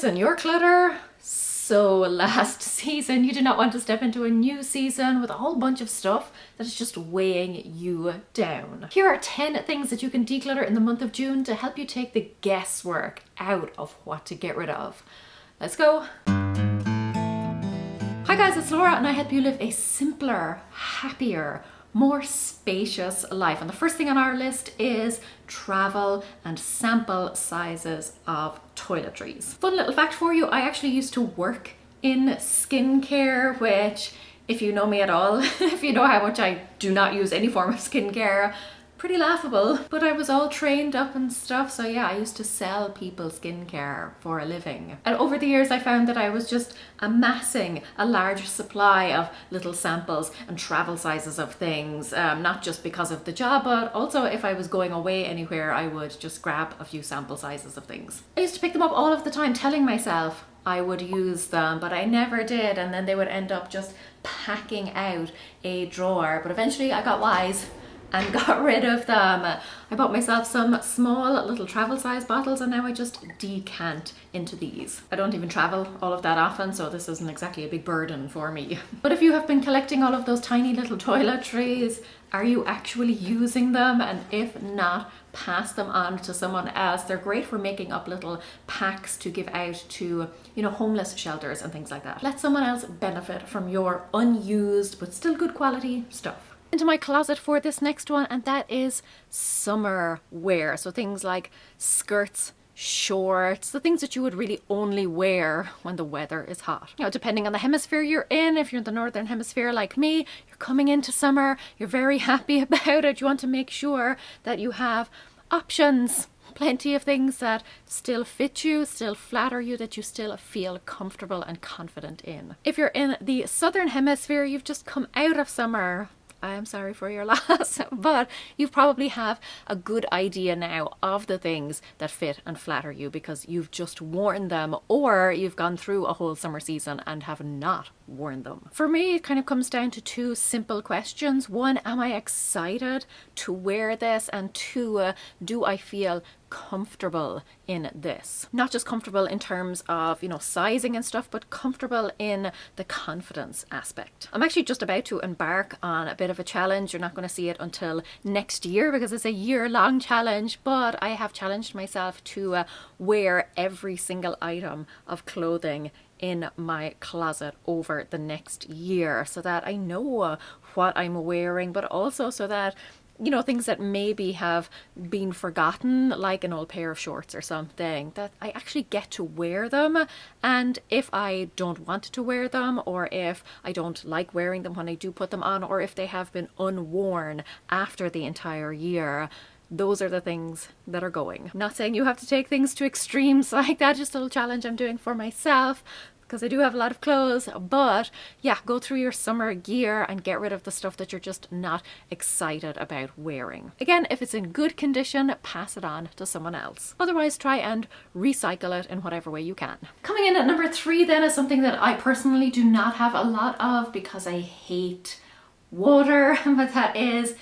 listen, your clutter, so last season. You do not want to step into a new season with a whole bunch of stuff that is just weighing you down. Here are 10 things that you can declutter in the month of June to help you take the guesswork out of what to get rid of. Let's go. Hi guys, it's Laura and I help you live a simpler, happier, more spacious life. And the first thing on our list is travel and sample sizes of toiletries. Fun little fact for you, I actually used to work in skincare, which if you know me at all, if you know how much I do not use any form of skincare, pretty laughable, but I was all trained up and stuff. So yeah, I used to sell people skincare for a living. And over the years, I found that I was just amassing a large supply of little samples and travel sizes of things, not just because of the job, but also if I was going away anywhere, I would just grab a few sample sizes of things. I used to pick them up all of the time, telling myself I would use them, but I never did. And then they would end up just packing out a drawer. But eventually I got wise and got rid of them. I bought myself some small little travel size bottles and now I just decant into these. I don't even travel all of that often, so this isn't exactly a big burden for me. But if you have been collecting all of those tiny little toiletries, are you actually using them? And if not, pass them on to someone else. They're great for making up little packs to give out to, you know, homeless shelters and things like that. Let someone else benefit from your unused but still good quality stuff. Into my closet for this next one, and that is summer wear. So things like skirts, shorts, the things that you would really only wear when the weather is hot. You know, depending on the hemisphere you're in, if you're in the northern hemisphere like me, you're coming into summer, you're very happy about it. You want to make sure that you have options. Plenty of things that still fit you, still flatter you, that you still feel comfortable and confident in. If you're in the southern hemisphere, you've just come out of summer. I am sorry for your loss, but you probably have a good idea now of the things that fit and flatter you because you've just worn them, or you've gone through a whole summer season and have not worn them. For me, it kind of comes down to two simple questions. One, am I excited to wear this? And two, do I feel comfortable in this? Not just comfortable in terms of, you know, sizing and stuff, but comfortable in the confidence aspect. I'm actually just about to embark on a bit of a challenge. You're not going to see it until next year because it's a year-long challenge, but I have challenged myself to wear every single item of clothing in my closet over the next year so that I know what I'm wearing, but also so that, you know, things that maybe have been forgotten, like an old pair of shorts or something, that I actually get to wear them. And if I don't want to wear them, or if I don't like wearing them when I do put them on, or if they have been unworn after the entire year, those are the things that are going. I'm not saying you have to take things to extremes like that, just a little challenge I'm doing for myself, because I do have a lot of clothes. But yeah, go through your summer gear and get rid of the stuff that you're just not excited about wearing. Again, if it's in good condition, pass it on to someone else. Otherwise, try and recycle it in whatever way you can. Coming in at number 3 then is something that I personally do not have a lot of because I hate water, but that is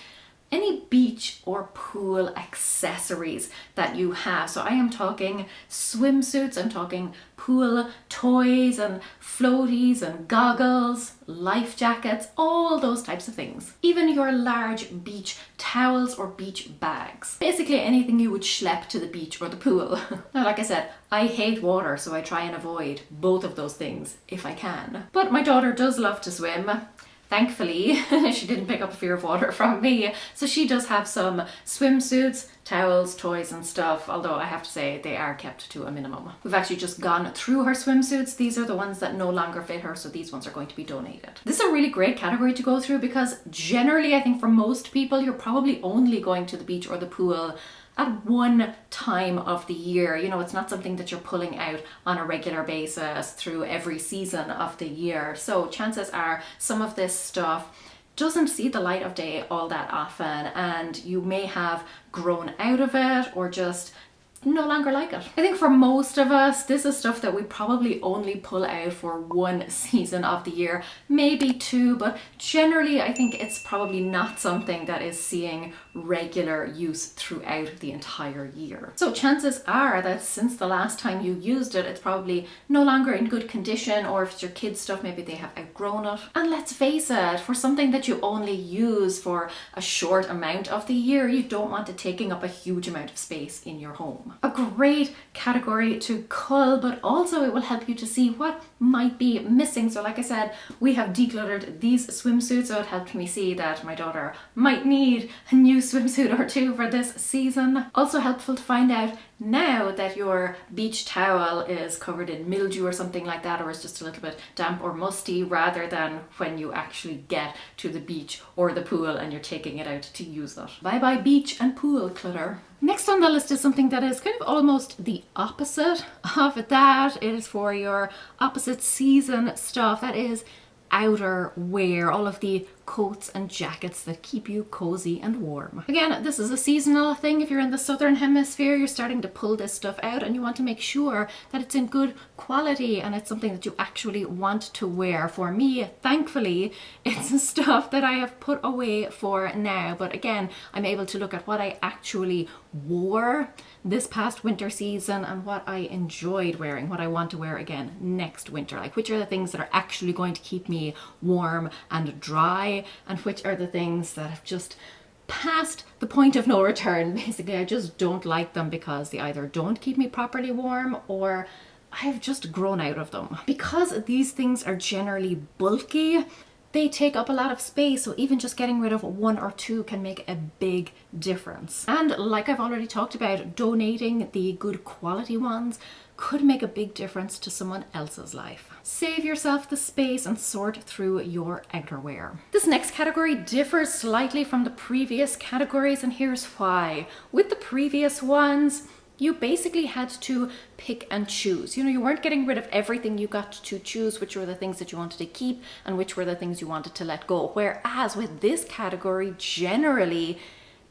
any beach or pool accessories that you have. So I am talking swimsuits, I'm talking pool toys and floaties and goggles, life jackets, all those types of things. Even your large beach towels or beach bags. Basically anything you would schlep to the beach or the pool. Now, like I said, I hate water, so I try and avoid both of those things if I can. But my daughter does love to swim. Thankfully, she didn't pick up a fear of water from me, so she does have some swimsuits, towels, toys and stuff, although I have to say they are kept to a minimum. We've actually just gone through her swimsuits. These are the ones that no longer fit her, so these ones are going to be donated. This is a really great category to go through because generally, I think for most people, you're probably only going to the beach or the pool at one time of the year. You know, it's not something that you're pulling out on a regular basis through every season of the year. So chances are some of this stuff doesn't see the light of day all that often, and you may have grown out of it or just no longer like it. I think for most of us, this is stuff that we probably only pull out for one season of the year, maybe two, but generally I think it's probably not something that is seeing regular use throughout the entire year. So chances are that since the last time you used it, it's probably no longer in good condition, or if it's your kids' stuff, maybe they have outgrown it. And let's face it, for something that you only use for a short amount of the year, you don't want it taking up a huge amount of space in your home. A great category to cull, but also it will help you to see what might be missing. So like I said, we have decluttered these swimsuits, so it helped me see that my daughter might need a new swimsuit or two for this season. Also helpful to find out now that your beach towel is covered in mildew or something like that, or is just a little bit damp or musty, rather than when you actually get to the beach or the pool and you're taking it out to use it. Bye bye beach and pool clutter. Next on the list is something that is kind of almost the opposite of that. It is for your opposite season stuff. That is outerwear, all of the coats and jackets that keep you cozy and warm. Again, this is a seasonal thing. If you're in the southern hemisphere, you're starting to pull this stuff out and you want to make sure that it's in good quality and it's something that you actually want to wear. For me, thankfully, it's stuff that I have put away for now. But again, I'm able to look at what I actually wore this past winter season and what I enjoyed wearing, what I want to wear again next winter. Like, which are the things that are actually going to keep me warm and dry, and which are the things that have just past the point of no return. Basically, I just don't like them because they either don't keep me properly warm or I've just grown out of them. Because these things are generally bulky, they take up a lot of space, so even just getting rid of one or two can make a big difference. And like I've already talked about, donating the good quality ones could make a big difference to someone else's life. Save yourself the space and sort through your outerwear. This next category differs slightly from the previous categories, and here's why. With the previous ones, you basically had to pick and choose. You know, you weren't getting rid of everything. You got to choose which were the things that you wanted to keep and which were the things you wanted to let go. Whereas with this category, generally,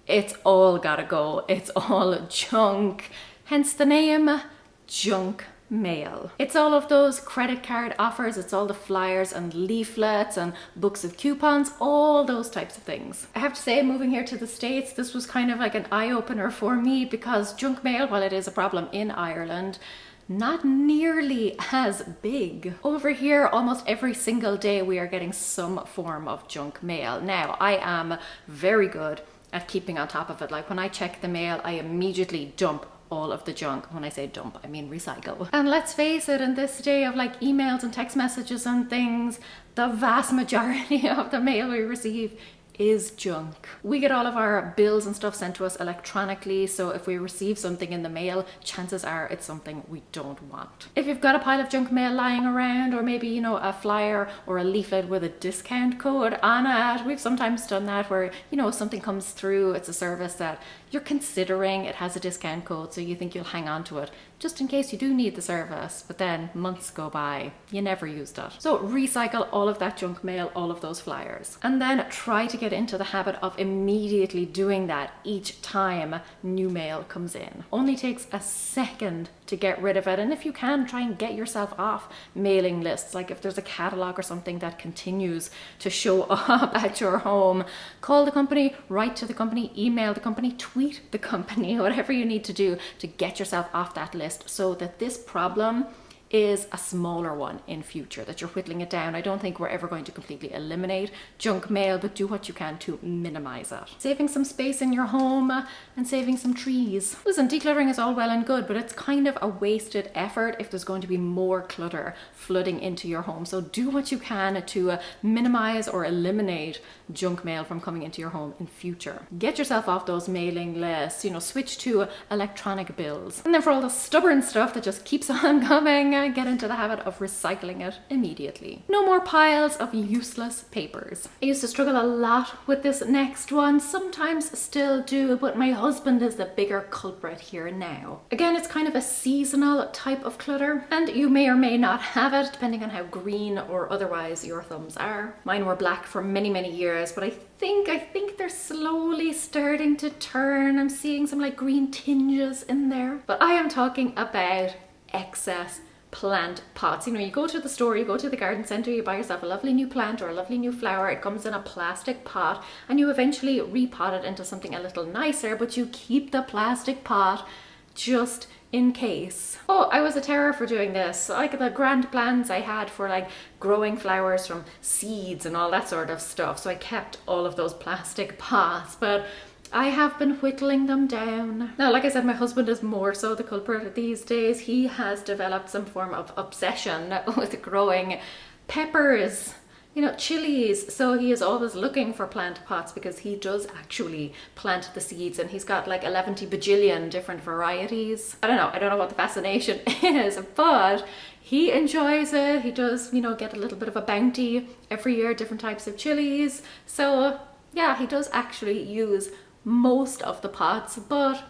it's all gotta go. It's all junk. Hence the name, junk mail. It's all of those credit card offers, it's all the flyers and leaflets and books of coupons, all those types of things. I have to say, moving here to the States, this was kind of like an eye-opener for me, because junk mail, while it is a problem in Ireland, not nearly as big. Over here, almost every single day we are getting some form of junk mail. Now, I am very good at keeping on top of it. Like, when I check the mail, I immediately dump all of the junk. When I say dump, I mean recycle. And let's face it, in this day of like emails and text messages and things, the vast majority of the mail we receive is junk. We get all of our bills and stuff sent to us electronically, so if we receive something in the mail, chances are it's something we don't want. If you've got a pile of junk mail lying around, or maybe, you know, a flyer or a leaflet with a discount code on it, we've sometimes done that where, you know, something comes through, it's a service that you're considering, it has a discount code, so you think you'll hang on to it just in case you do need the service, but then months go by, you never used it. So recycle all of that junk mail, all of those flyers, and then try to get into the habit of immediately doing that each time new mail comes in. Only takes a second to get rid of it, and if you can, try and get yourself off mailing lists. Like if there's a catalog or something that continues to show up at your home, call the company, write to the company, email the company, tweet the company, whatever you need to do to get yourself off that list, so that this problem is a smaller one in future, that you're whittling it down. I don't think we're ever going to completely eliminate junk mail, but do what you can to minimize it. Saving some space in your home and saving some trees. Listen, decluttering is all well and good, but it's kind of a wasted effort if there's going to be more clutter flooding into your home. So do what you can to minimize or eliminate junk mail from coming into your home in future. Get yourself off those mailing lists, you know, switch to electronic bills. And then for all the stubborn stuff that just keeps on coming, get into the habit of recycling it immediately. No more piles of useless papers. I used to struggle a lot with this next one, sometimes still do, but my husband is the bigger culprit here now. Again, it's kind of a seasonal type of clutter, and you may or may not have it depending on how green or otherwise your thumbs are. Mine were black for many, many years, but I think they're slowly starting to turn. I'm seeing some like green tinges in there. But I am talking about excess plant pots. You know, you go to the store, you go to the garden center, you buy yourself a lovely new plant or a lovely new flower. It comes in a plastic pot and you eventually repot it into something a little nicer, but you keep the plastic pot just in case. Oh, I was a terror for doing this. Like the grand plans I had for like growing flowers from seeds and all that sort of stuff. So I kept all of those plastic pots, but I have been whittling them down. Now, like I said, my husband is more so the culprit these days. He has developed some form of obsession with growing peppers, you know, chilies. So he is always looking for plant pots because he does actually plant the seeds, and he's got like 11 bajillion different varieties. I don't know what the fascination is, but he enjoys it. He does, you know, get a little bit of a bounty every year, different types of chilies. So yeah, he does actually use most of the pots, but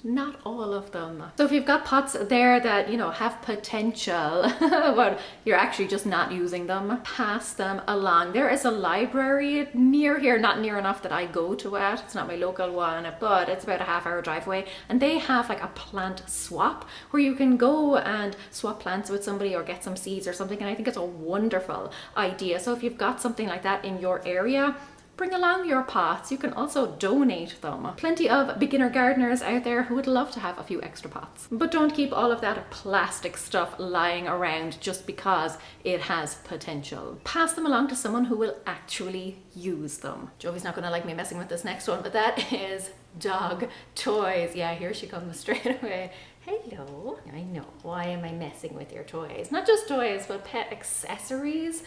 not all of them. So if you've got pots there that, you know, have potential, but you're actually just not using them, pass them along. There is a library near here, not near enough that I go to it. It's not my local one, but it's about a half-hour drive away, and they have like a plant swap where you can go and swap plants with somebody or get some seeds or something, and I think it's a wonderful idea. So if you've got something like that in your area, bring along your pots. You can also donate them. Plenty of beginner gardeners out there who would love to have a few extra pots. But don't keep all of that plastic stuff lying around just because it has potential. Pass them along to someone who will actually use them. Jovi's not gonna like me messing with this next one, but that is dog toys. Yeah, here she comes straight away. Hello. I know, why am I messing with your toys? Not just toys, but pet accessories.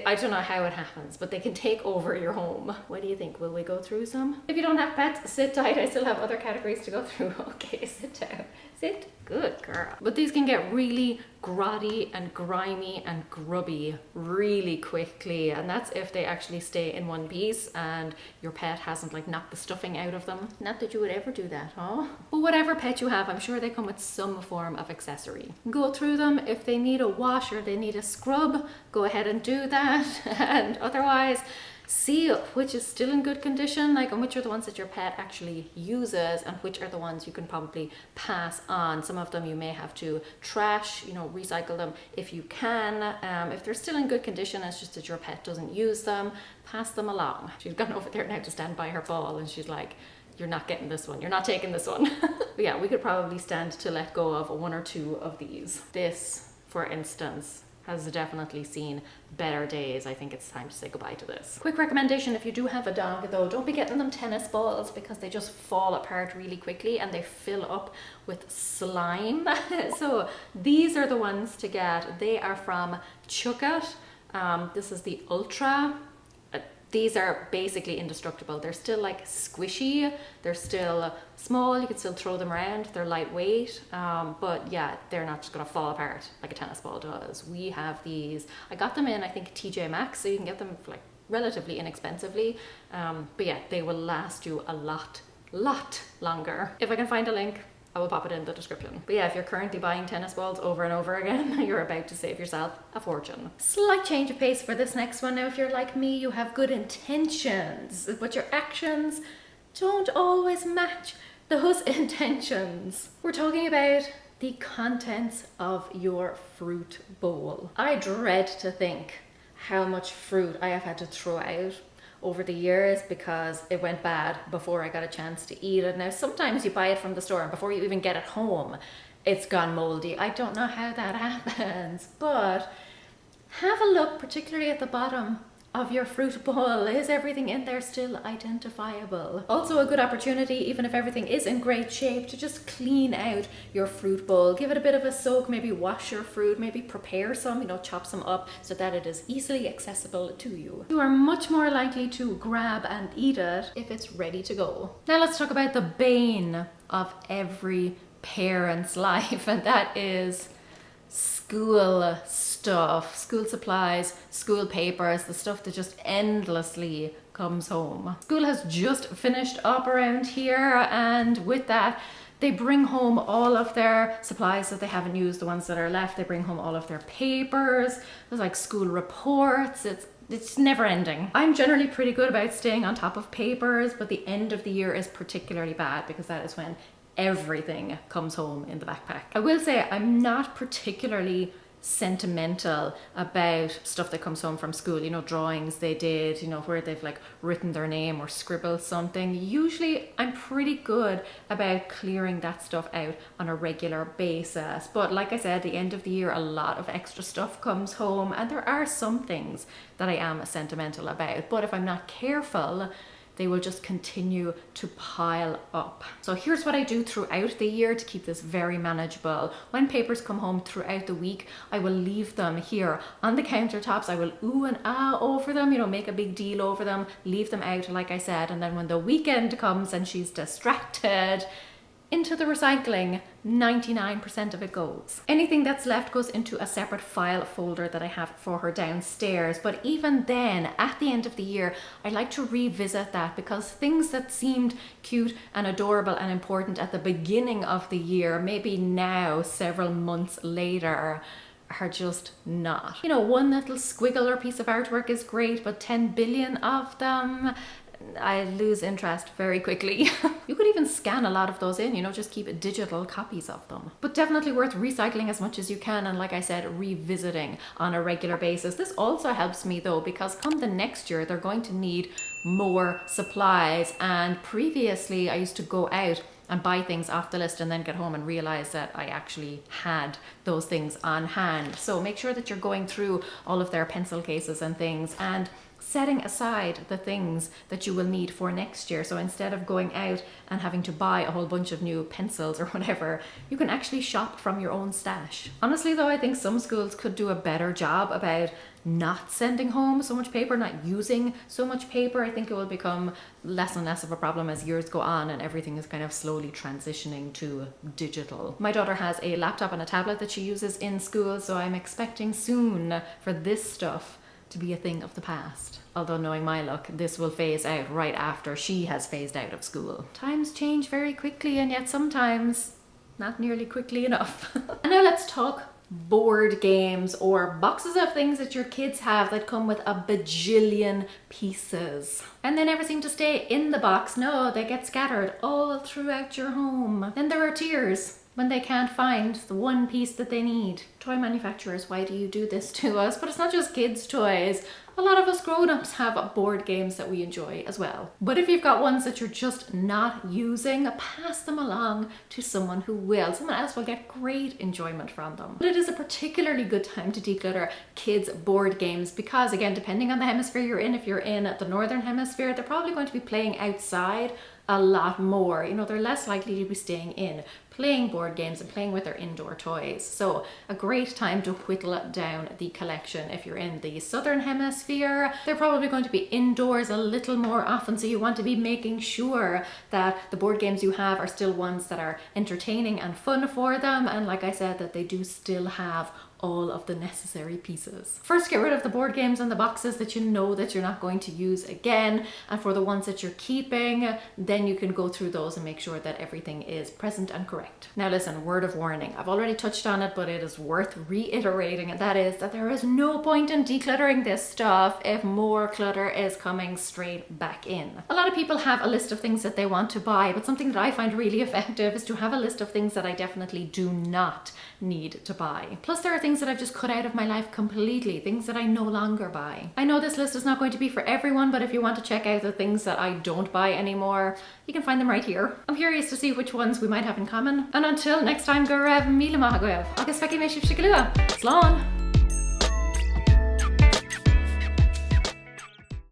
I don't know how it happens, but they can take over your home. What do you think? Will we go through some? If you don't have pets, sit tight. I still have other categories to go through. Okay, sit down. Sit. Good girl. But these can get really grotty and grimy and grubby really quickly, and that's if they actually stay in one piece and your pet hasn't like knocked the stuffing out of them. Not that you would ever do that, huh? But whatever pet you have, I'm sure they come with some form of accessory. Go through them. If they need a wash or they need a scrub, go ahead and do that. And otherwise, see which is still in good condition, like, and which are the ones that your pet actually uses and which are the ones you can probably pass on. Some of them you may have to trash, you know, recycle them if you can. If they're still in good condition, it's just that your pet doesn't use them, pass them along. She's gone over there now to stand by her ball and she's like, you're not getting this one, you're not taking this one. But yeah, we could probably stand to let go of one or two of these. This, for instance, has definitely seen better days. I think it's time to say goodbye to this. Quick recommendation, if you do have a dog though, don't be getting them tennis balls because they just fall apart really quickly and they fill up with slime. So these are the ones to get. They are from Chukat. This is the Ultra. These are basically indestructible. They're still like squishy, they're still small, you can still throw them around, they're lightweight, but yeah, they're not just gonna fall apart like a tennis ball does. We have these, I got them in, I think, TJ Maxx, so you can get them for like relatively inexpensively, but yeah, they will last you a lot longer. If I can find a link, I will pop it in the description. But yeah, if you're currently buying tennis balls over and over again, you're about to save yourself a fortune. Slight change of pace for this next one. Now, if you're like me, you have good intentions, but your actions don't always match those intentions. We're talking about the contents of your fruit bowl. I dread to think how much fruit I have had to throw out over the years because it went bad before I got a chance to eat it. Now, sometimes you buy it from the store and before you even get it home, it's gone moldy. I don't know how that happens, but have a look, particularly at the bottom of your fruit bowl. Is everything in there still identifiable? Also a good opportunity, even if everything is in great shape, to just clean out your fruit bowl. Give it a bit of a soak, maybe wash your fruit, maybe prepare some, you know, chop some up so that it is easily accessible to you. You are much more likely to grab and eat it if it's ready to go. Now let's talk about the bane of every parent's life, and that is school stuff, school supplies, school papers, the stuff that just endlessly comes home. School has just finished up around here, and with that, they bring home all of their supplies that they haven't used, the ones that are left. They bring home all of their papers. There's like school reports. It's never ending. I'm generally pretty good about staying on top of papers, but the end of the year is particularly bad because that is when everything comes home in the backpack. I will say I'm not particularly sentimental about stuff that comes home from school, you know, drawings they did, you know, where they've like written their name or scribbled something. Usually I'm pretty good about clearing that stuff out on a regular basis, but like I said, at the end of the year a lot of extra stuff comes home, and there are some things that I am sentimental about, but if I'm not careful they will just continue to pile up. So here's what I do throughout the year to keep this very manageable. When papers come home throughout the week, I will leave them here on the countertops. I will ooh and ah over them, you know, make a big deal over them, leave them out like I said, and then when the weekend comes and she's distracted, into the recycling, 99% of it goes. Anything that's left goes into a separate file folder that I have for her downstairs. But even then, at the end of the year, I like to revisit that, because things that seemed cute and adorable and important at the beginning of the year, maybe now, several months later, are just not. You know, one little squiggle or piece of artwork is great, but 10 billion of them, I lose interest very quickly. You could even scan a lot of those in, you know, just keep digital copies of them. But definitely worth recycling as much as you can, and like I said, revisiting on a regular basis. This also helps me though, because come the next year, they're going to need more supplies, and previously I used to go out and buy things off the list and then get home and realize that I actually had those things on hand. So make sure that you're going through all of their pencil cases and things, and setting aside the things that you will need for next year. So instead of going out and having to buy a whole bunch of new pencils or whatever, you can actually shop from your own stash. Honestly though, I think some schools could do a better job about not sending home so much paper, not using so much paper. I think it will become less and less of a problem as years go on and everything is kind of slowly transitioning to digital. My daughter has a laptop and a tablet that she uses in school, so I'm expecting soon for this stuff to be a thing of the past. Although knowing my luck, this will phase out right after she has phased out of school. Times change very quickly, and yet sometimes not nearly quickly enough. And now let's talk board games, or boxes of things that your kids have that come with a bajillion pieces. And they never seem to stay in the box. No, they get scattered all throughout your home. Then there are tears when they can't find the one piece that they need. Toy manufacturers, why do you do this to us? But it's not just kids' toys. A lot of us grown-ups have board games that we enjoy as well. But if you've got ones that you're just not using, pass them along to someone who will. Someone else will get great enjoyment from them. But it is a particularly good time to declutter kids' board games because, again, depending on the hemisphere you're in, if you're in the northern hemisphere, they're probably going to be playing outside a lot more. You know, they're less likely to be staying in, playing board games and playing with their indoor toys. So a great time to whittle down the collection. If you're in the southern hemisphere, they're probably going to be indoors a little more often, so you want to be making sure that the board games you have are still ones that are entertaining and fun for them, and like I said, that they do still have all of the necessary pieces. First, get rid of the board games and the boxes that you know that you're not going to use again, and for the ones that you're keeping, then you can go through those and make sure that everything is present and correct. Now listen, word of warning. I've already touched on it, but it is worth reiterating, and that is that there is no point in decluttering this stuff if more clutter is coming straight back in. A lot of people have a list of things that they want to buy, but something that I find really effective is to have a list of things that I definitely do not need to buy. Plus, there are things that I've just cut out of my life completely, things that I no longer buy. I know this list is not going to be for everyone, but if you want to check out the things that I don't buy anymore, you can find them right here. I'm curious to see which ones we might have in common. And until next time, go raibh míle maith agaibh. Agus feici mé sibh go luath. Slán!